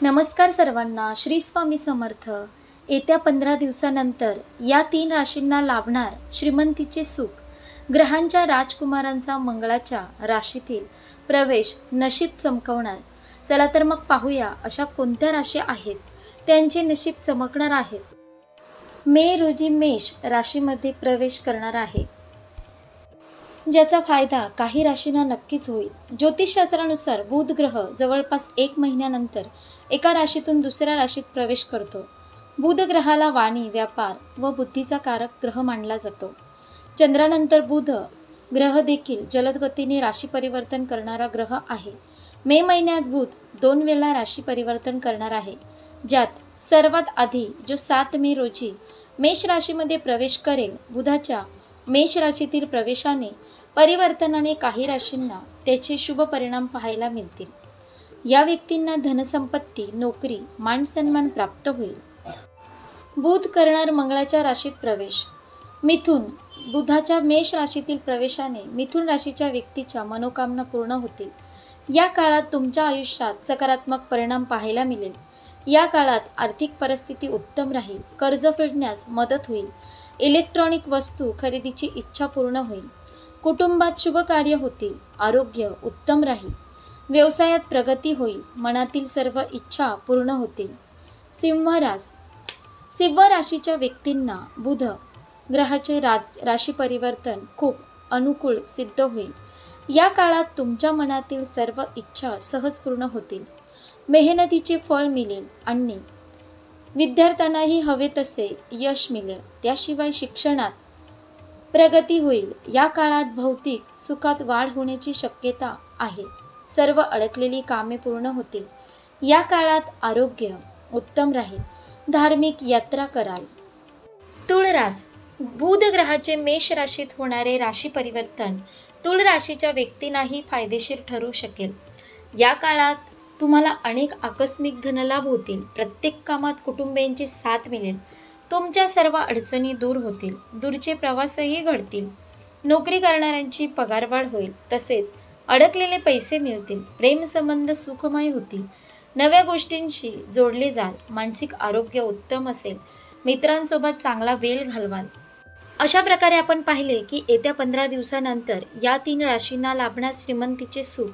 नमस्कार सर्वांना. श्री स्वामी समर्थ. येत्या 15 दिवसानंतर या 3 राशींना लाभणार श्रीमंतीचे सुख. ग्रहांच्या राजकुमारांचा मंगळाच्या राशीतील प्रवेश नशीब चमकवणार. चला तर मग पाहूया अशा कोणत्या राशी आहेत त्यांचे नशीब चमकणार आहेत. मे रोजी मेष राशीमध्ये प्रवेश करणार आहे, ज्याचा फायदा काही राशींना नक्कीच होईल. ज्योतिषशास्त्रानुसार बुध ग्रह जवळपास 1 महिन्यानंतर एका राशीतून दुसऱ्या राशीत प्रवेश करतो. बुध ग्रहाला वाणी, व्यापार व बुद्धीचा कारक ग्रह मानला जातो. चंद्रानंतर बुध ग्रह देखील जलद गतीने राशी परिवर्तन करणारा ग्रह आहे. मे महिन्यात बुध 2 वेळा राशी परिवर्तन करणार आहे, ज्यात सर्वात आधी जो 7 मे रोजी मेष राशीमध्ये प्रवेश करेल. बुधाच्या मेष राशीतील प्रवेशाने परिवर्तनाने काही राशींना त्याचे शुभ परिणाम पाहायला मिळतील. या व्यक्तींना धनसंपत्ती, नोकरी, मानसन्मान प्राप्त होईल. बुध करणार मंगळाच्या राशीत प्रवेश. मिथुन. बुधाच्या मेष राशीतील प्रवेशाने मिथुन राशीच्या व्यक्तीच्या मनोकामना पूर्ण होतील. या काळात तुमच्या आयुष्यात सकारात्मक परिणाम पाहायला मिळेल. या काळात आर्थिक परिस्थिती उत्तम राहील. कर्ज फेडण्यास मदत होईल. इलेक्ट्रॉनिक वस्तू खरेदीची इच्छा पूर्ण होईल. कुटुंबात शुभ कार्य होतील. आरोग्य उत्तम राहील. व्यवसायात प्रगती होईल. मनातील सर्व इच्छा पूर्ण होतील. सिंह राशीच्या व्यक्तींना बुध ग्रहाचे राशी परिवर्तन खूप अनुकूल सिद्ध होईल. या काळात तुमच्या मनातील सर्व इच्छा सहज पूर्ण होतील. मेहनतीचे फळ मिळेल आणि विद्यार्थ्यांनाही हवे तसे यश मिळेल. त्याशिवाय शिक्षणात प्रगती होईल. या काळात भौतिक सुखात वाढ होण्याची शक्यता आहे. सर्व अडकलेली कामे पूर्ण होतील. या काळात आरोग्य उत्तम राहील. धार्मिक यात्रा कराल. तुळ रास. बुध ग्रहाचे मेष राशीत होणारे राशी परिवर्तन तुळ राशीच्या व्यक्तींनाही फायदेशीर ठरू शकेल. या काळात तुम्हाला अनेक आकस्मिक धनलाभ होतील. प्रत्येक कामात कुटुंबियांची साथ मिळेल. तुमच्या सर्व अडचणी दूर होतील. दूरचे प्रवासही घडतील. नोकरी करणाऱ्यांची पगारवाढ होईल. तसेच अडकलेले पैसे मिळतील. प्रेमसंबंध सुखमय होतील. नव्या गोष्टींशी जोडले जाल. मानसिक आरोग्य उत्तम असेल. मित्रांसोबत चांगला वेळ घालवाल. अशा प्रकारे आपण पाहिले की येत्या 15 दिवसानंतर या 3 राशींना लाभणार श्रीमंतीचे सुख.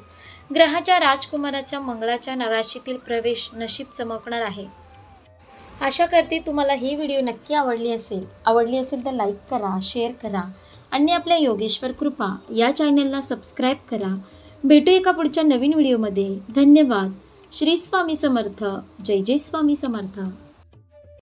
ग्रहाच्या राजकुमाराच्या मंगळाच्या राशीतील प्रवेश नशीब चमकणार आहे. आशा करते तुम्हाला ही व्हिडिओ नक्की आवडली असेल तर लाईक करा, शेअर करा आणि आपल्या योगेश्वर कृपा या चॅनलला सबस्क्राईब करा. भेटू एका पुढच्या नवीन व्हिडिओमध्ये. धन्यवाद. श्री स्वामी समर्थ. जय जय स्वामी समर्थ.